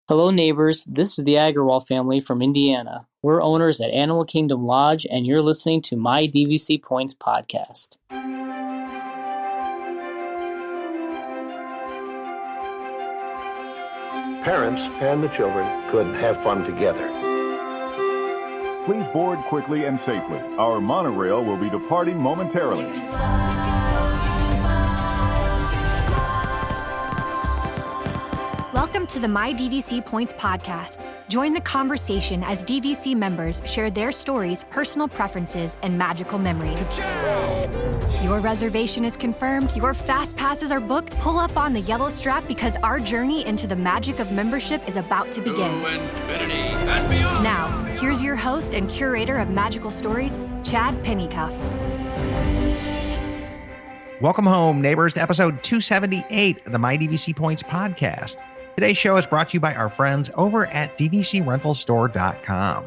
Hello, neighbors. This is the Agarwal family from Indiana. We're owners at Animal Kingdom Lodge, and you're listening to my DVC Points podcast. Parents and the children could have fun together. Please board quickly and safely. Our monorail will be departing momentarily. Welcome to the My DVC Points podcast. Join the conversation as DVC members share their stories, personal preferences, and magical memories. Your reservation is confirmed, your fast passes are booked. Pull up on the yellow strap because our journey into the magic of membership is about to begin. To infinity and beyond. Now, here's your host and curator of magical stories, Chad Pennycuff. Welcome home, neighbors, to episode 278 of the My DVC Points podcast. Today's show is brought to you by our friends over at DVCRentalStore.com.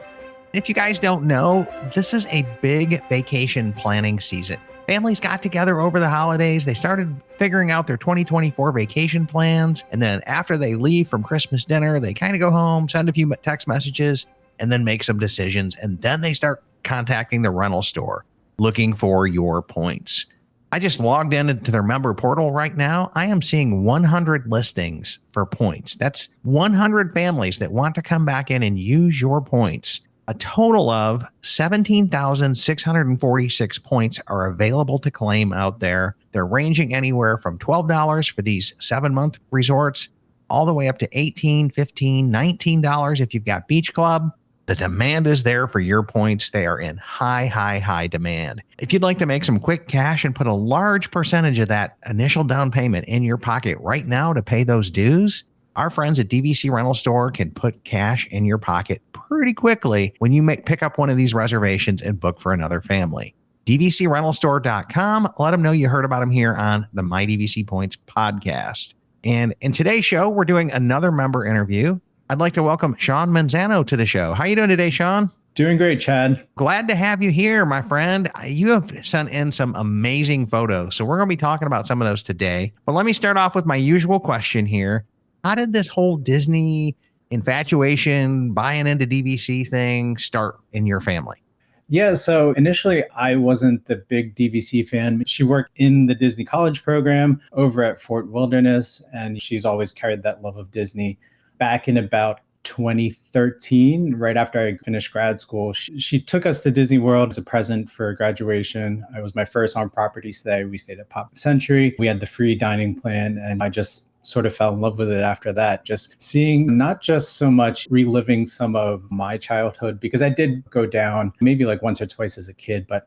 If you guys don't know, this is a big vacation planning season. Families got together over the holidays. They started figuring out their 2024 vacation plans. And then after they leave from Christmas dinner, they kind of go home, send a few text messages, and then make some decisions. And then they start contacting the rental store looking for your points. I just logged into their member portal right now. I am seeing 100 listings for points. That's 100 families that want to come back in and use your points. A total of 17,646 points are available to claim out there. They're ranging anywhere from $12 for these 7-month resorts all the way up to $18, $15, $19 if you've got Beach Club. The demand is there for your points. They are in high demand. If you'd like to make some quick cash and put a large percentage of that initial down payment in your pocket right now to pay those dues, our friends at DVC Rental Store can put cash in your pocket pretty quickly when you pick up one of these reservations and book for another family. DVCRentalStore.com. Let them know you heard about them here on the My DVC Points podcast. And in today's show, we're doing another member interview. I'd like to welcome Sean Manzano to the show. How are you doing today, Sean? Doing great, Chad. Glad to have you here, my friend. You have sent in some amazing photos, so we're going to be talking about some of those today. But let me start off with my usual question here. How did this whole Disney infatuation, buying into DVC thing start in your family? Yeah, so initially I wasn't the big DVC fan. She worked in the Disney College program over at Fort Wilderness, and she's always carried that love of Disney. Back in about 2013, right after I finished grad school, she took us to Disney World as a present for graduation. It was my first on-property stay. We stayed at Pop Century. We had the free dining plan, and I just sort of fell in love with it after that. Just seeing, not just so much reliving some of my childhood, because I did go down maybe like once or twice as a kid, but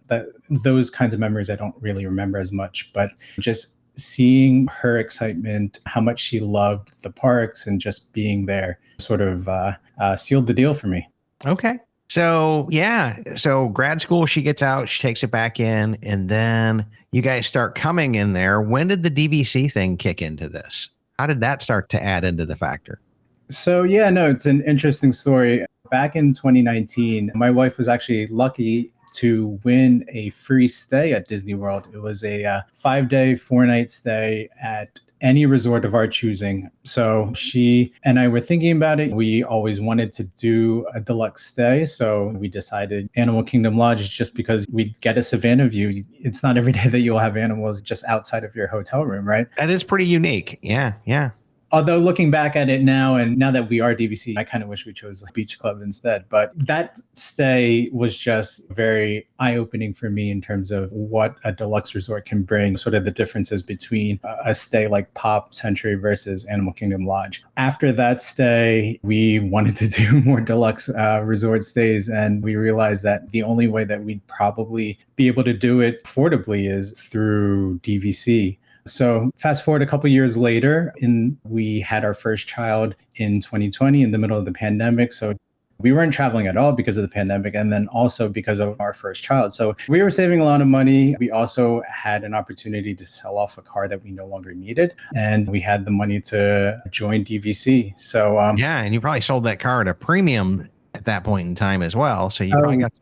those kinds of memories I don't really remember as much. But just seeing her excitement, how much she loved the parks and just being there sort of sealed the deal for me. Okay. So, yeah. So grad school, she gets out, she takes it back in, and then you guys start coming in there. When did the DVC thing kick into this? How did that start to add into the factor? So, yeah, no, it's an interesting story. Back in 2019, my wife was actually lucky to win a free stay at Disney World. It was a 5-day, 4-night stay at any resort of our choosing. So she and I were thinking about it. We always wanted to do a deluxe stay. So we decided Animal Kingdom Lodge just because we'd get a Savannah view. It's not every day that you'll have animals just outside of your hotel room, right? That is pretty unique. Yeah. Although looking back at it now, and now that we are DVC, I kind of wish we chose Beach Club instead. But that stay was just very eye-opening for me in terms of what a deluxe resort can bring, sort of the differences between a stay like Pop Century versus Animal Kingdom Lodge. After that stay, we wanted to do more deluxe resort stays, and we realized that the only way that we'd probably be able to do it affordably is through DVC. So fast forward a couple of years later, we had our first child in 2020 in the middle of the pandemic. So we weren't traveling at all because of the pandemic, and then also because of our first child. So we were saving a lot of money. We also had an opportunity to sell off a car that we no longer needed, and we had the money to join DVC. So yeah, and you probably sold that car at a premium at that point in time as well. So you probably got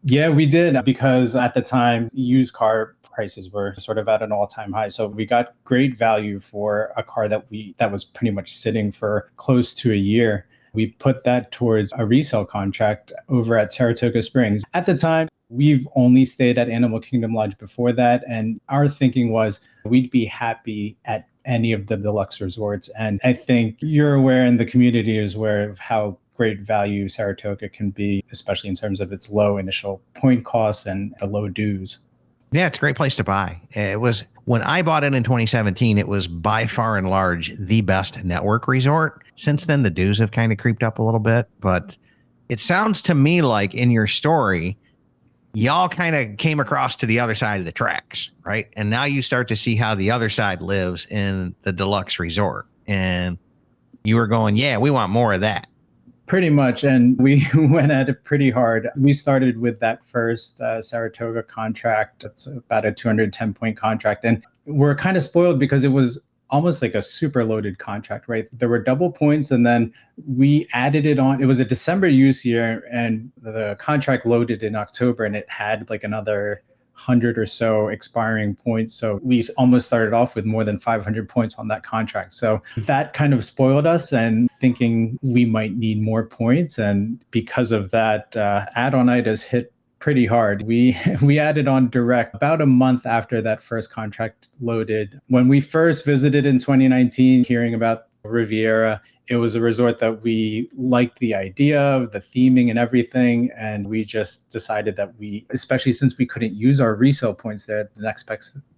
yeah, we did, because at the time used car prices were sort of at an all-time high. So we got great value for a car that was pretty much sitting for close to a year. We put that towards a resale contract over at Saratoga Springs. At the time, we've only stayed at Animal Kingdom Lodge before that. And our thinking was we'd be happy at any of the deluxe resorts. And I think you're aware and the community is aware of how great value Saratoga can be, especially in terms of its low initial point costs and the low dues. Yeah, it's a great place to buy. It was, when I bought it in 2017, it was by far and large the best network resort. Since then, the dues have kind of creeped up a little bit, but it sounds to me like in your story, y'all kind of came across to the other side of the tracks, right? And now you start to see how the other side lives in the deluxe resort. And you were going, yeah, we want more of that. Pretty much. And we went at it pretty hard. We started with that first Saratoga contract. It's about a 210-point contract. And we're kind of spoiled because it was almost like a super loaded contract, right? There were double points and then we added it on. It was a December use year and the contract loaded in October and it had like another 100 or so expiring points. So we almost started off with more than 500 points on that contract. So that kind of spoiled us and thinking we might need more points. And because of that, add-on-itis hit pretty hard. We added on direct about a month after that first contract loaded. When we first visited in 2019, hearing about Riviera, it was a resort that we liked the idea of, the theming and everything. And we just decided that especially since we couldn't use our resale points there, the next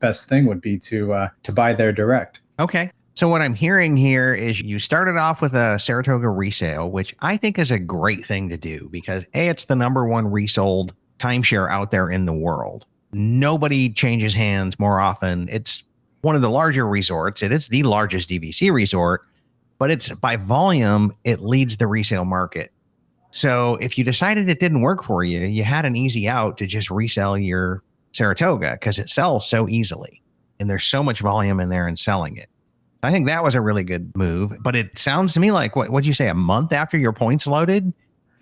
best thing would be to buy there direct. Okay. So what I'm hearing here is you started off with a Saratoga resale, which I think is a great thing to do because A, it's the number one resold timeshare out there in the world. Nobody changes hands more often. It's one of the larger resorts. It is the largest DVC resort, but it's by volume, it leads the resale market. So if you decided it didn't work for you, you had an easy out to just resell your Saratoga because it sells so easily and there's so much volume in there and selling it. I think that was a really good move, but it sounds to me like, what'd you say, a month after your points loaded,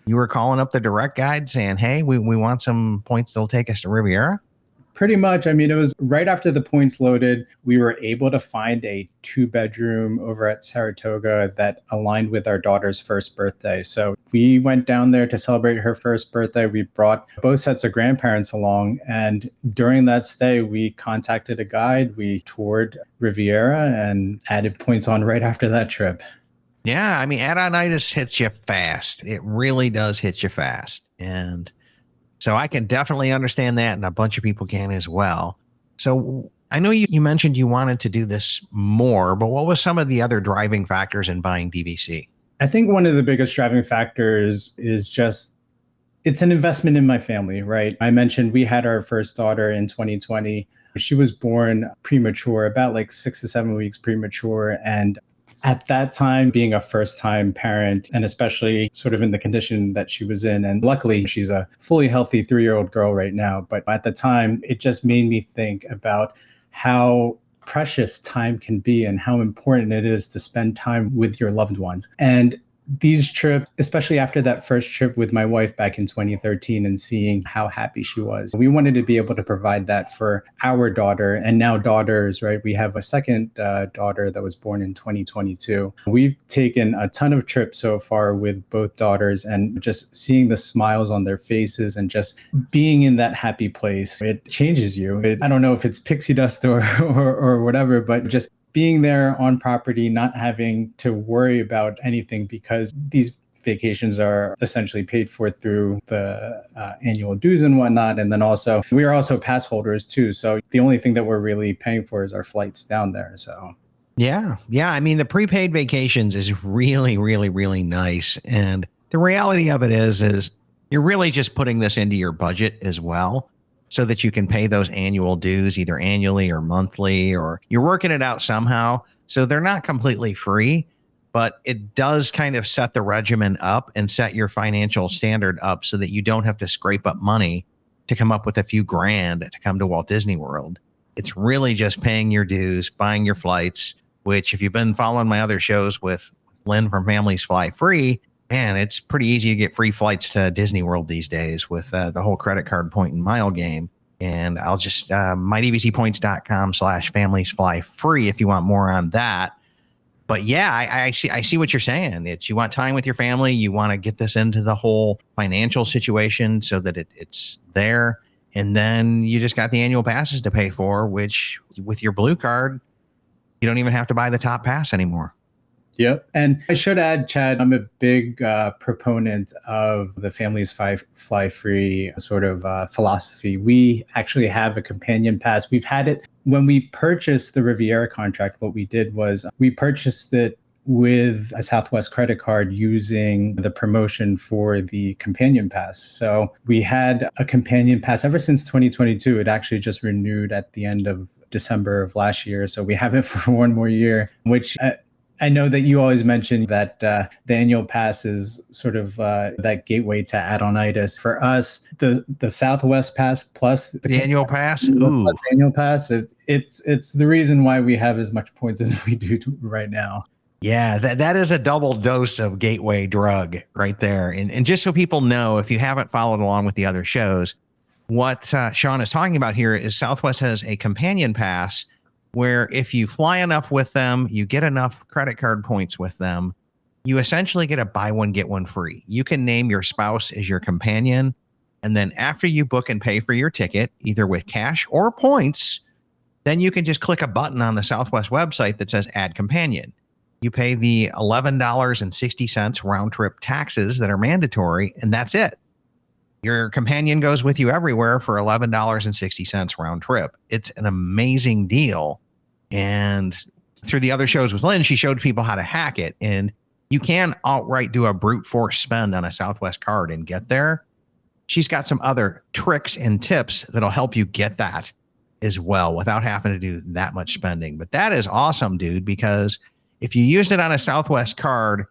you were calling up the direct guide saying, hey, we want some points that'll take us to Riviera? Pretty much. I mean, it was right after the points loaded, we were able to find a 2-bedroom over at Saratoga that aligned with our daughter's first birthday. So we went down there to celebrate her first birthday. We brought both sets of grandparents along. And during that stay, we contacted a guide. We toured Riviera and added points on right after that trip. Yeah, I mean, add-on-itis hits you fast. It really does hit you fast. And so I can definitely understand that, and a bunch of people can as well. So I know you mentioned you wanted to do this more, but what was some of the other driving factors in buying DVC? I think one of the biggest driving factors is just, it's an investment in my family, right? I mentioned we had our first daughter in 2020. She was born premature, about like 6 to 7 weeks premature. And at that time, being a first-time parent, and especially sort of in the condition that she was in, and luckily she's a fully healthy 3-year-old girl right now, but at the time, it just made me think about how precious time can be and how important it is to spend time with your loved ones. And these trips, especially after that first trip with my wife back in 2013 and seeing how happy she was, we wanted to be able to provide that for our daughter and now daughters, right? We have a second daughter that was born in 2022. We've taken a ton of trips so far with both daughters and just seeing the smiles on their faces and just being in that happy place, it changes you. I don't know if it's pixie dust or whatever, but just being there on property, not having to worry about anything because these vacations are essentially paid for through the annual dues and whatnot. And then also, we are also pass holders too. So the only thing that we're really paying for is our flights down there. So Yeah. I mean, the prepaid vacations is really, really, really nice. And the reality of it is you're really just putting this into your budget as well, so that you can pay those annual dues either annually or monthly, or you're working it out somehow. So they're not completely free, but it does kind of set the regimen up and set your financial standard up so that you don't have to scrape up money to come up with a few grand to come to Walt Disney World. It's really just paying your dues, buying your flights, which if you've been following my other shows with Lynn from Families Flyfree, man, it's pretty easy to get free flights to Disney World these days with the whole credit card point and mile game. And I'll just mydvcpoints.com/familiesflyfree if you want more on that. But yeah, I see what you're saying. It's you want time with your family. You want to get this into the whole financial situation so that it's there. And then you just got the annual passes to pay for, which with your blue card, you don't even have to buy the top pass anymore. Yep. And I should add, Chad, I'm a big proponent of the Families Fly Free sort of philosophy. We actually have a companion pass. We've had it when we purchased the Riviera contract. What we did was we purchased it with a Southwest credit card using the promotion for the companion pass. So we had a companion pass ever since 2022. It actually just renewed at the end of December of last year. So we have it for one more year, which I know that you always mention that the annual pass is sort of that gateway to add-on-itis. For us, the Southwest pass plus the annual pass, annual pass, it's the reason why we have as much points as we do right now. Yeah, that is a double dose of gateway drug right there. And just so people know, if you haven't followed along with the other shows, what Sean is talking about here is Southwest has a companion pass where if you fly enough with them, you get enough credit card points with them, you essentially get a buy one, get one free. You can name your spouse as your companion. And then after you book and pay for your ticket, either with cash or points, then you can just click a button on the Southwest website that says add companion. You pay the $11.60 round trip taxes that are mandatory, and that's it. Your companion goes with you everywhere for $11.60 round trip. It's an amazing deal. And through the other shows with Lynn, she showed people how to hack it. And you can outright do a brute force spend on a Southwest card and get there. She's got some other tricks and tips that'll help you get that as well without having to do that much spending. But that is awesome, dude, because if you used it on a Southwest card,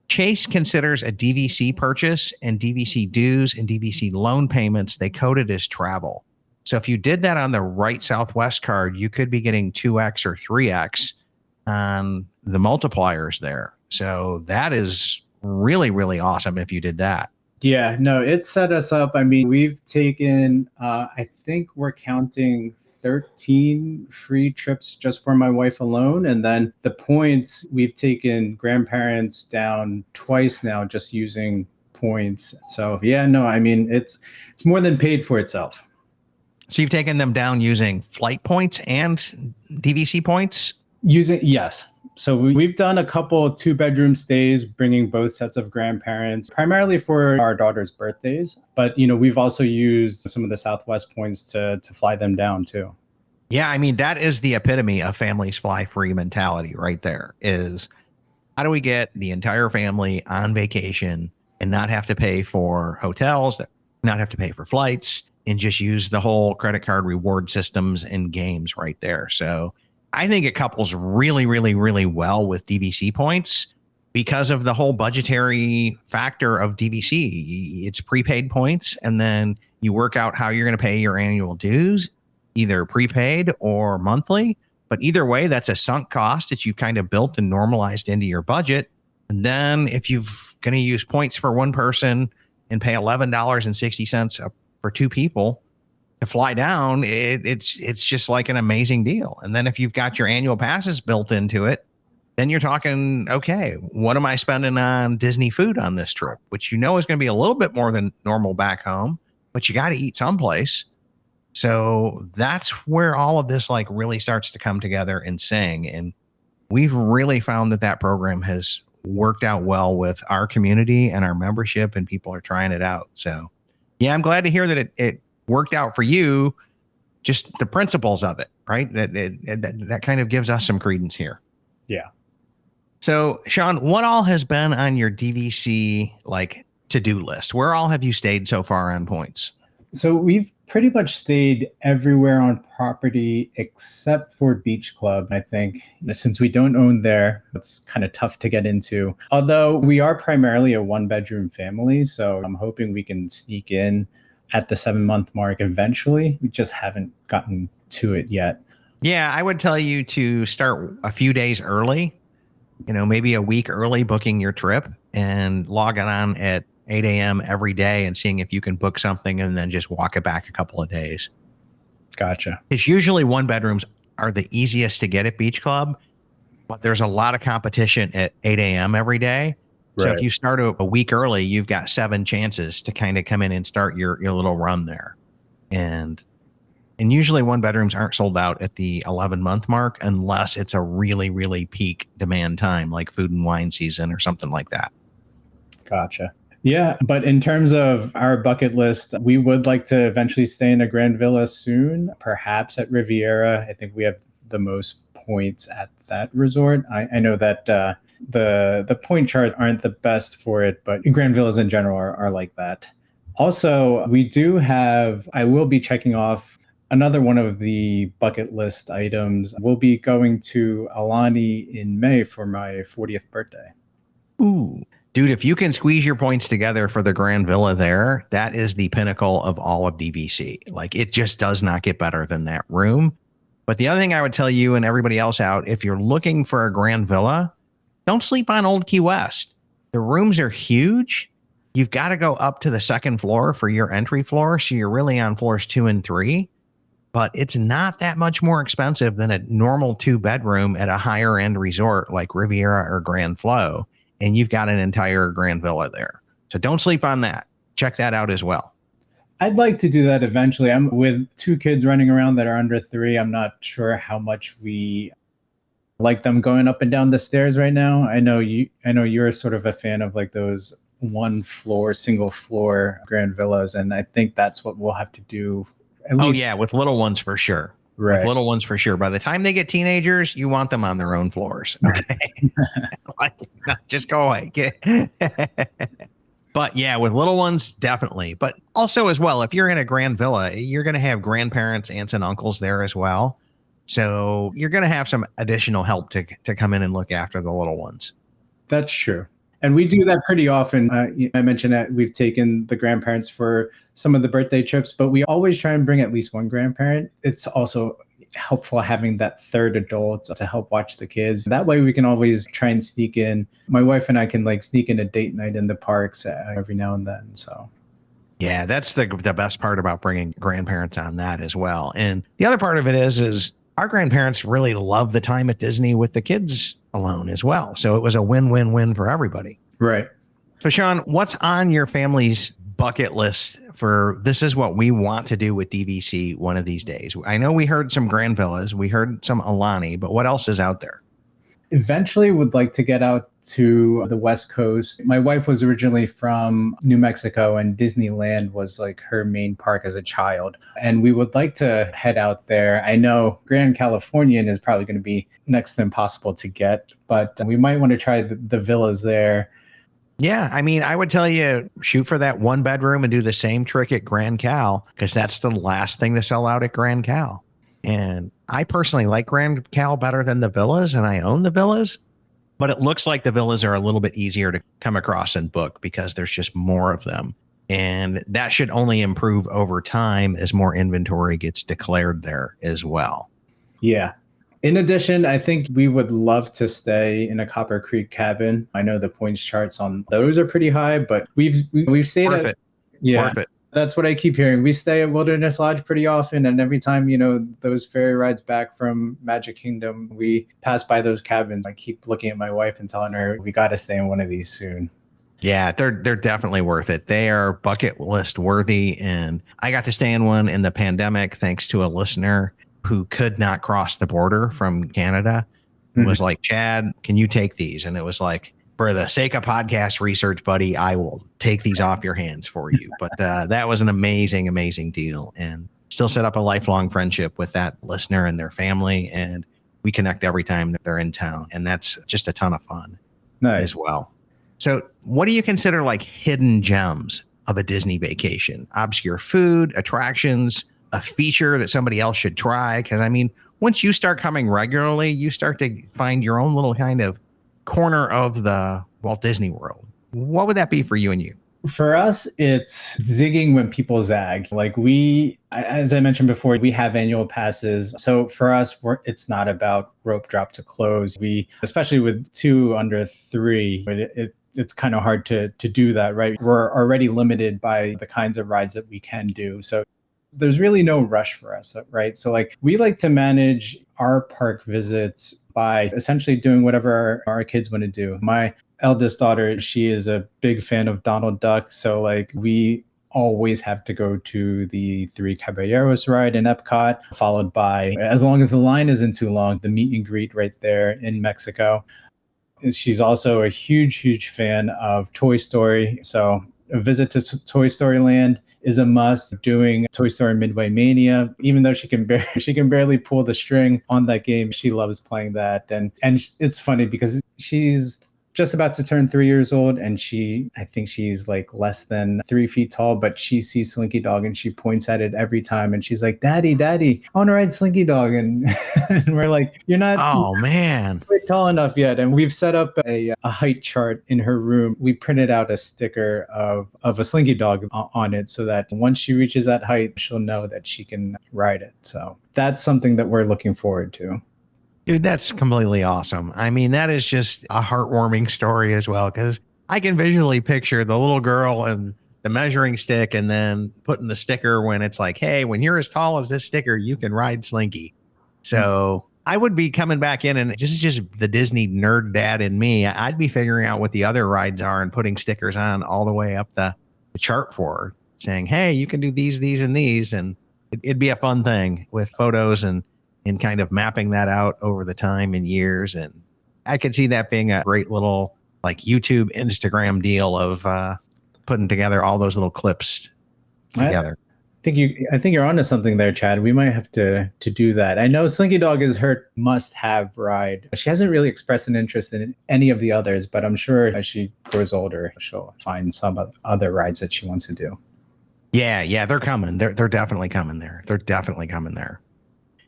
Chase considers a DVC purchase and DVC dues and DVC loan payments, they code it as travel. So if you did that on the right Southwest card, you could be getting 2x or 3x on the multipliers there. So that is really, really awesome if you did that. Yeah, no, it set us up. I mean, we've taken, I think we're counting 13 free trips just for my wife alone. And then the points, we've taken grandparents down twice now just using points. So yeah, no, I mean, it's more than paid for itself. So you've taken them down using flight points and DVC points? Yes. So we've done a couple 2-bedroom stays, bringing both sets of grandparents, primarily for our daughter's birthdays. But, we've also used some of the Southwest points to fly them down too. Yeah, I mean, that is the epitome of Families Fly Free mentality right there is how do we get the entire family on vacation and not have to pay for hotels, not have to pay for flights, and just use the whole credit card reward systems and games right there. So I think it couples really, really, really well with DVC points because of the whole budgetary factor of DVC. It's prepaid points, and then you work out how you're going to pay your annual dues, either prepaid or monthly. But either way, that's a sunk cost that you kind of built and normalized into your budget. And then if you're going to use points for one person and pay $11.60 for two people to fly down, it's just like an amazing deal. And then if you've got your annual passes built into it, then you're talking, okay, what am I spending on Disney food on this trip? Which is going to be a little bit more than normal back home, but you got to eat someplace. So that's where all of this really starts to come together and sing. And we've really found that program has worked out well with our community and our membership, and people are trying it out. So yeah, I'm glad to hear that it worked out for you, just the principles of it, right? That kind of gives us some credence here. Yeah. So Sean, what all has been on your DVC to-do list? Where all have you stayed so far on points? So we've pretty much stayed everywhere on property except for Beach Club. I think since we don't own there, it's kind of tough to get into. Although we are primarily a 1-bedroom family, so I'm hoping we can sneak in at the 7-month mark eventually. We just haven't gotten to it yet. Yeah, I would tell you to start a few days early, maybe a week early booking your trip and logging on at 8 a.m. every day and seeing if you can book something and then just walk it back a couple of days. Gotcha. Because usually one bedrooms are the easiest to get at Beach Club, but there's a lot of competition at 8 a.m. every day. So Right. if you start a week early, you've got 7 chances to kind of come in and start your little run there. And usually one bedrooms aren't sold out at the 11-month mark unless it's a really, really peak demand time, like food and wine season or something like that. Gotcha. Yeah, but in terms of our bucket list, we would like to eventually stay in a Grand Villa soon, perhaps at Riviera. I think we have the most points at that resort. I know that the point charts aren't the best for it, but Grand Villas in general are like that. Also, I will be checking off another one of the bucket list items. We'll be going to Alani in May for my 40th birthday. Ooh. Dude, if you can squeeze your points together for the Grand Villa there, that is the pinnacle of all of DVC. Like, it just does not get better than that room. But the other thing I would tell you and everybody else out, if you're looking for a Grand Villa, don't sleep on Old Key West. The rooms are huge. You've got to go up to the second floor for your entry floor. So you're really on floors 2 and 3. But it's not that much more expensive than a normal 2-bedroom at a higher end resort like Riviera or Grand Flow. And you've got an entire Grand Villa there. So don't sleep on that. Check that out as well. I'd like to do that eventually. I'm with 2 kids running around that are under 3. I'm not sure how much we like them going up and down the stairs right now. I know you're sort of a fan of like those single floor Grand Villas. And I think that's what we'll have to do. With little ones for sure. Right. With little ones for sure. By the time they get teenagers, you want them on their own floors. Okay. Just go away. But yeah, with little ones, definitely. But also as well, if you're in a Grand Villa, you're going to have grandparents, aunts and uncles there as well. So you're going to have some additional help to come in and look after the little ones. That's true. And we do that pretty often. I mentioned that we've taken the grandparents for some of the birthday trips, but we always try and bring at least one grandparent. It's also helpful having that third adult to help watch the kids. That way we can always try and sneak in. My wife and I can like sneak in a date night in the parks every now and then. So yeah, that's the best part about bringing grandparents on that as well. And the other part of it is our grandparents really love the time at Disney with the kids alone as well. So it was a win-win-win for everybody. Right. So Sean, what's on your family's bucket list for this is what we want to do with DVC one of these days? I know we heard some Grand Villas, we heard some Alani, but what else is out there? Eventually would like to get out to the West Coast. My wife was originally from New Mexico, and Disneyland was like her main park as a child. And we would like to head out there. I know Grand Californian is probably going to be next to impossible to get, but we might want to try the villas there. Yeah, I mean, I would tell you shoot for that 1-bedroom and do the same trick at Grand Cal, because that's the last thing to sell out at Grand Cal. And I personally like Grand Cal better than the villas, and I own the villas, but it looks like the villas are a little bit easier to come across and book because there's just more of them. And that should only improve over time as more inventory gets declared there as well. Yeah. In addition, I think we would love to stay in a Copper Creek cabin. I know the points charts on those are pretty high, but we've stayed Worth at it. Yeah. Worth it. That's what I keep hearing. We stay at Wilderness Lodge pretty often, and every time, those ferry rides back from Magic Kingdom, we pass by those cabins. I keep looking at my wife and telling her we got to stay in one of these soon. Yeah, they're definitely worth it. They are bucket list worthy, and I got to stay in one in the pandemic thanks to a listener who could not cross the border from Canada. It was like, Chad, can you take these? And it was like, for the sake of podcast research, buddy, I will take these off your hands for you. But that was an amazing, amazing deal, and still set up a lifelong friendship with that listener and their family. And we connect every time that they're in town. And that's just a ton of fun as well. So what do you consider like hidden gems of a Disney vacation? Obscure food, attractions, a feature that somebody else should try? Because I mean, once you start coming regularly, you start to find your own little kind of corner of the Walt Disney World. What would that be for you and you? For us, it's zigging when people zag. Like as I mentioned before, we have annual passes. So for us, it's not about rope drop to close. Especially with 2 under 3, it's kind of hard to do that, right? We're already limited by the kinds of rides that we can do. So there's really no rush for us, right? So like we like to manage our park visits by essentially doing whatever our kids want to do. My eldest daughter, she is a big fan of Donald Duck. So like we always have to go to the Three Caballeros ride in Epcot, followed by, as long as the line isn't too long, the meet and greet right there in Mexico. She's also a huge fan of Toy Story. So a visit to Toy Story Land is a must. Doing Toy Story Midway Mania, even though she can barely pull the string on that game, she loves playing that. And it's funny because she's just about to turn 3 years old, and I think she's like less than 3 feet tall, but she sees Slinky Dog and she points at it every time, and she's like, Daddy, I want to ride Slinky Dog. And, and we're like, you're not quite tall enough yet. And we've set up a height chart in her room. We printed out a sticker of a Slinky Dog on it, so that once she reaches that height, she'll know that she can ride it. So that's something that we're looking forward to. Dude, that's completely awesome. I mean, that is just a heartwarming story as well, because I can visually picture the little girl and the measuring stick, and then putting the sticker when it's like, hey, when you're as tall as this sticker, you can ride Slinky. So I would be coming back in, and this is just the Disney nerd dad in me. I'd be figuring out what the other rides are and putting stickers on all the way up the chart for her, saying, hey, you can do these, and these. And it'd be a fun thing with photos and kind of mapping that out over the time and years. And I could see that being a great little like YouTube, Instagram deal of putting together all those little clips together. I think you're onto something there, Chad. We might have to do that. I know Slinky Dog is her must-have ride. She hasn't really expressed an interest in any of the others, but I'm sure as she grows older, she'll find some other rides that she wants to do. Yeah, they're coming. They're definitely coming there.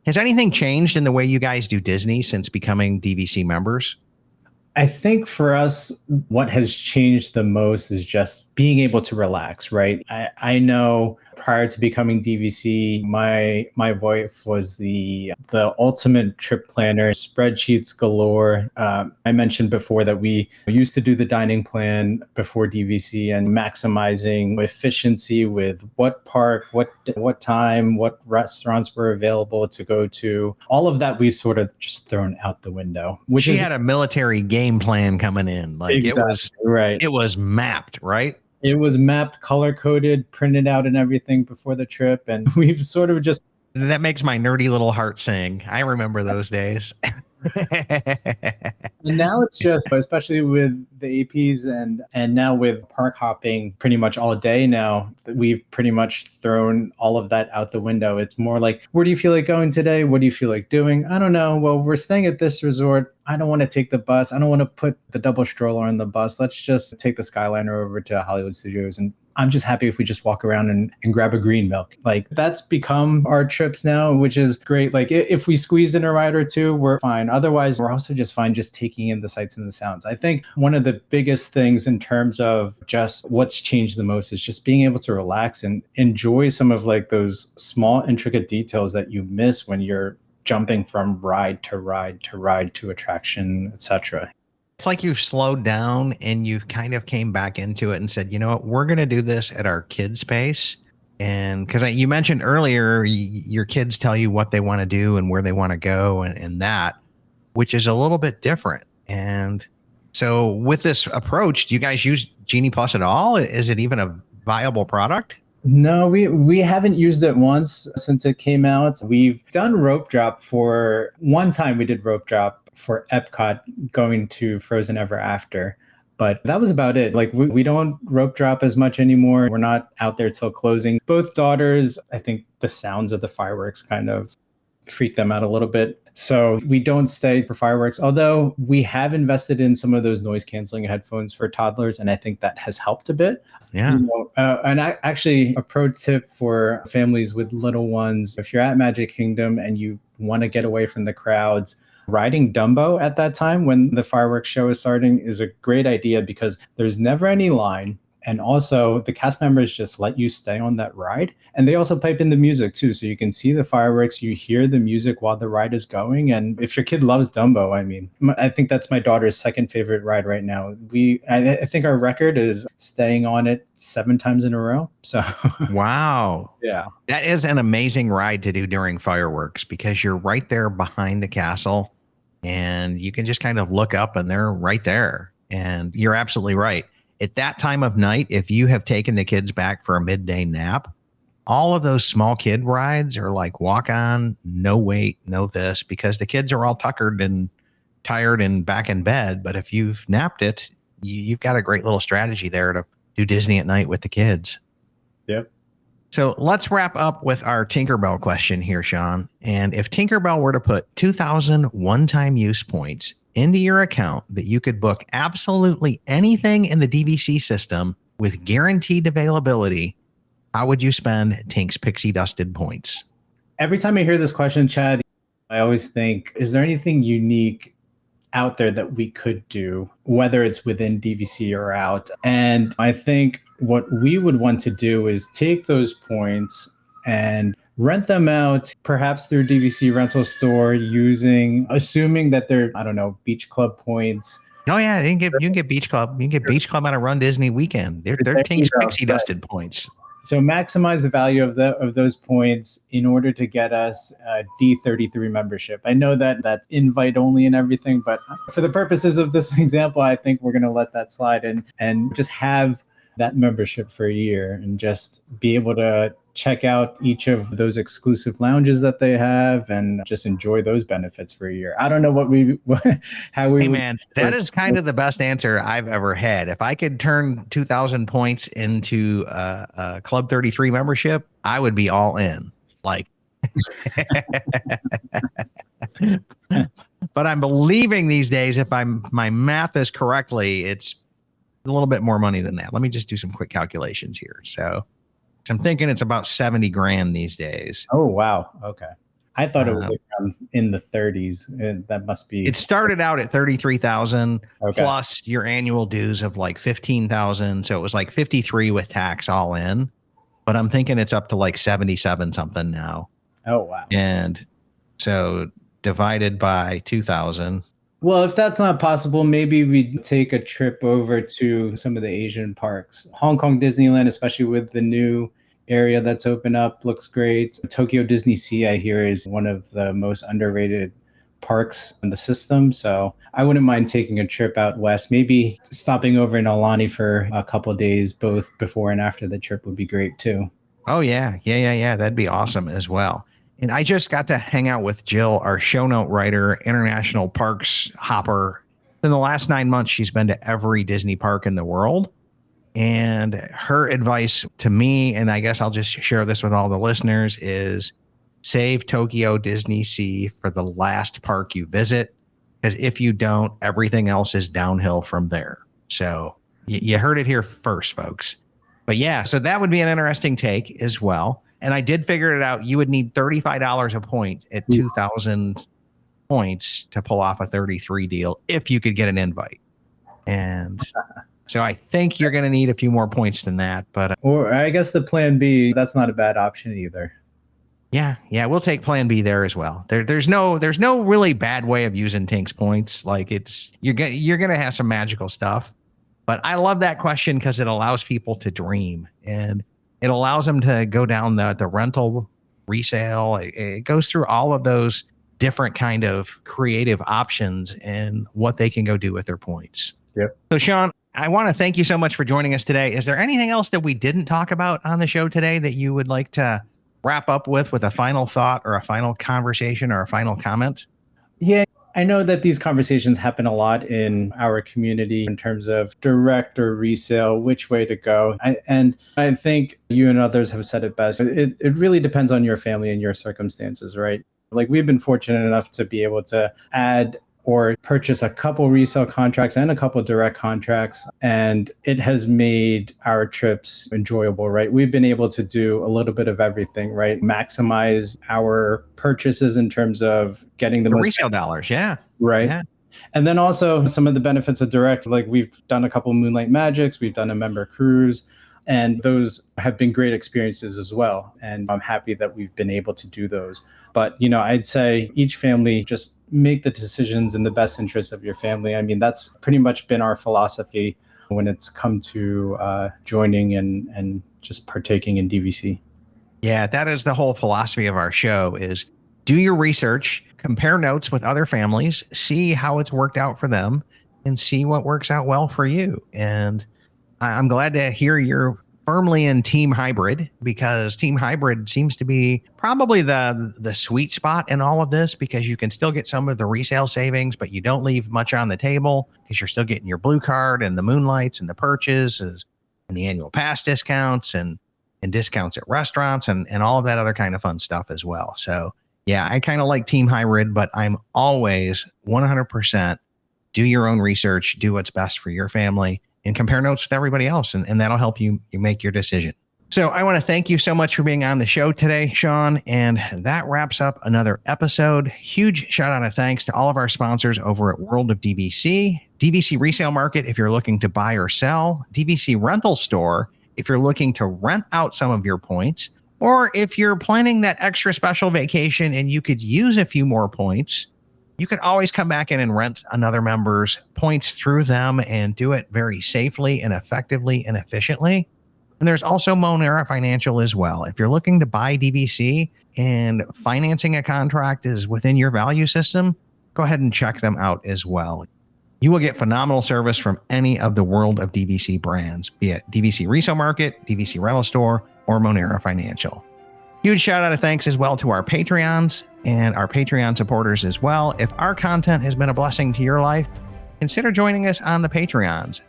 Has anything changed in the way you guys do Disney since becoming DVC members? I think for us, what has changed the most is just being able to relax, right? I know prior to becoming DVC, my wife was the ultimate trip planner, spreadsheets galore. I mentioned before that we used to do the dining plan before DVC and maximizing efficiency with what park, what time, what restaurants were available to go to. All of that we've sort of just thrown out the window. She had a military game plan coming in. Like exactly, it was right. It was mapped, right? It was mapped, color-coded, printed out and everything before the trip. And we've sort of just... That makes my nerdy little heart sing. I remember those days. And now it's just, especially with the APs and now with park hopping pretty much all day now, we've pretty much thrown all of that out the window. It's more like, where do you feel like going today? What do you feel like doing? I don't know. Well, we're staying at this resort. I don't want to take the bus. I don't want to put the double stroller on the bus. Let's just take the Skyliner over to Hollywood Studios. And I'm just happy if we just walk around and grab a green milk. Like that's become our trips now, which is great. Like if we squeezed in a ride or two, we're fine. Otherwise, we're also just fine just taking in the sights and the sounds. I think one of the biggest things in terms of just what's changed the most is just being able to relax and enjoy some of like those small, intricate details that you miss when you're jumping from ride to ride to ride to attraction, etc. It's like you've slowed down and you kind of came back into it and said, you know what, we're going to do this at our kids' pace. And because you mentioned earlier, your kids tell you what they want to do and where they want to go and that, which is a little bit different. And so with this approach, do you guys use Genie Plus at all? Is it even a viable product? No, we haven't used it once since it came out. We've done rope drop for one time. We did rope drop for Epcot going to Frozen Ever After. But that was about it. Like we don't rope drop as much anymore. We're not out there till closing. Both daughters, I think the sounds of the fireworks kind of freak them out a little bit. So we don't stay for fireworks, although we have invested in some of those noise canceling headphones for toddlers. And I think that has helped a bit. Yeah. And actually a pro tip for families with little ones, if you're at Magic Kingdom and you want to get away from the crowds, riding Dumbo at that time when the fireworks show is starting is a great idea because there's never any line And also the cast members just let you stay on that ride. And they also pipe in the music too. So you can see the fireworks, you hear the music while the ride is going. And if your kid loves Dumbo, I mean, I think that's my daughter's second favorite ride right now. I think our record is staying on it 7 times in a row. So wow. Yeah. That is an amazing ride to do during fireworks because you're right there behind the castle and you can just kind of look up and they're right there. And you're absolutely right. At that time of night, if you have taken the kids back for a midday nap, all of those small kid rides are like walk on, no wait, no this, because the kids are all tuckered and tired and back in bed. But if you've napped it, you've got a great little strategy there to do Disney at night with the kids. Yep. So let's wrap up with our Tinkerbell question here, Sean. And if Tinkerbell were to put 2,000 one-time use points into your account that you could book absolutely anything in the DVC system with guaranteed availability, how would you spend Tink's pixie dusted points? Every time I hear this question, Chad, I always think, is there anything unique out there that we could do, whether it's within DVC or out? And I think what we would want to do is take those points and rent them out, perhaps through DVC rental store, assuming that they're, I don't know, beach club points. Oh yeah, you can get beach club. You can get beach club on a Run Disney weekend. They're Tink's pixie dusted points. So maximize the value of those points in order to get us a D33 membership. I know that that's invite only and everything, but for the purposes of this example, I think we're going to let that slide and just have that membership for a year and just be able to check out each of those exclusive lounges that they have and just enjoy those benefits for a year. I don't know Hey man, that is kind of the best answer I've ever had. If I could turn 2,000 points into a Club 33 membership, I would be all in. Like, but I'm believing these days, if my math is correctly, it's a little bit more money than that. Let me just do some quick calculations here. So I'm thinking it's about 70 grand these days. Oh, wow. Okay. I thought it was in the 30s. That must be. It started out at 33,000 plus your annual dues of like 15,000. So it was like 53 with tax all in. But I'm thinking it's up to like 77 something now. Oh, wow. And so divided by 2,000. Well, if that's not possible, maybe we take a trip over to some of the Asian parks. Hong Kong Disneyland, especially with the new area that's opened up, looks great. Tokyo Disney Sea, I hear, is one of the most underrated parks in the system. So I wouldn't mind taking a trip out west, maybe stopping over in Aulani for a couple of days, both before and after the trip would be great too. Oh, yeah. That'd be awesome as well. And I just got to hang out with Jill, our show note writer, international parks hopper. In the last 9 months, she's been to every Disney park in the world. And her advice to me, and I guess I'll just share this with all the listeners, is save Tokyo Disney Sea for the last park you visit. Because if you don't, everything else is downhill from there. So you heard it here first, folks. But yeah, so that would be an interesting take as well. And I did figure it out. You would need $35 a point at 2,000 points to pull off a 33 deal if you could get an invite. And so I think you're going to need a few more points than that. But or I guess the plan B, that's not a bad option either. Yeah, we'll take plan B there as well. There's no really bad way of using Tink's points. Like you're going to have some magical stuff. But I love that question because it allows people to dream and it allows them to go down the rental resale. It goes through all of those different kind of creative options and what they can go do with their points. Yep. So Sean, I want to thank you so much for joining us today. Is there anything else that we didn't talk about on the show today that you would like to wrap up with a final thought or a final conversation or a final comment? Yeah, I know that these conversations happen a lot in our community in terms of direct or resale, which way to go. And I think you and others have said it best. It really depends on your family and your circumstances, right? Like we've been fortunate enough to be able to add or purchase a couple resale contracts and a couple direct contracts. And it has made our trips enjoyable, right? We've been able to do a little bit of everything, right? Maximize our purchases in terms of getting the most resale dollars. Yeah. Right. Yeah. And then also some of the benefits of direct, like we've done a couple of Moonlight Magics, we've done a member cruise, and those have been great experiences as well. And I'm happy that we've been able to do those. But, I'd say each family just make the decisions in the best interest of your family. I mean, that's pretty much been our philosophy when it's come to joining and just partaking in DVC. Yeah, that is the whole philosophy of our show is do your research, compare notes with other families, see how it's worked out for them, and see what works out well for you. And I'm glad to hear you're firmly in Team Hybrid, because Team Hybrid seems to be probably the sweet spot in all of this, because you can still get some of the resale savings, but you don't leave much on the table because you're still getting your Blue Card and the Moonlights and the purchases and the annual pass discounts and discounts at restaurants and all of that other kind of fun stuff as well. So yeah, I kind of like Team Hybrid, but I'm always 100% do your own research, do what's best for your family, and compare notes with everybody else. And that'll help you make your decision. So I want to thank you so much for being on the show today, Sean. And that wraps up another episode. Huge shout out of thanks to all of our sponsors over at World of DVC, DVC Resale Market if you're looking to buy or sell, DVC Rental Store if you're looking to rent out some of your points, or if you're planning that extra special vacation and you could use a few more points, you can always come back in and rent another member's points through them and do it very safely and effectively and efficiently. And there's also Monera Financial as well. If you're looking to buy DVC and financing a contract is within your value system, go ahead and check them out as well. You will get phenomenal service from any of the World of DVC brands, be it DVC Resale Market, DVC Rental Store, or Monera Financial. Huge shout out of thanks as well to our Patreons and our Patreon supporters as well. If our content has been a blessing to your life, consider joining us on the Patreons.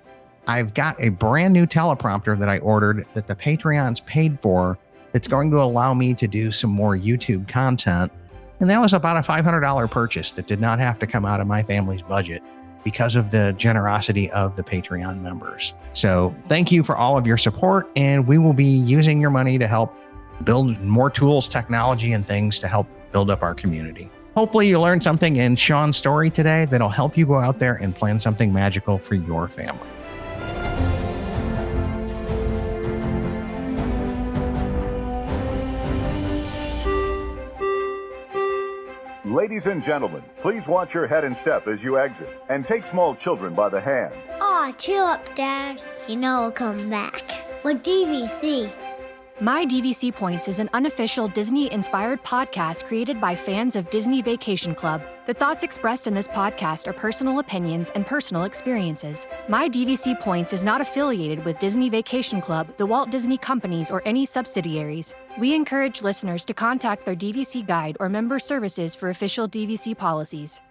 I've got a brand new teleprompter that I ordered that the Patreons paid for that's going to allow me to do some more YouTube content. And that was about a $500 purchase that did not have to come out of my family's budget because of the generosity of the Patreon members. So thank you for all of your support, and we will be using your money to help build more tools, technology, and things to help build up our community. Hopefully you learned something in Sean's story today that'll help you go out there and plan something magical for your family. Ladies and gentlemen, please watch your head and step as you exit, and take small children by the hand. Aw, chill up, Dad. You know I'll come back. With DVC. My DVC Points is an unofficial Disney-inspired podcast created by fans of Disney Vacation Club. The thoughts expressed in this podcast are personal opinions and personal experiences. My DVC Points is not affiliated with Disney Vacation Club, the Walt Disney Companies, or any subsidiaries. We encourage listeners to contact their DVC guide or member services for official DVC policies.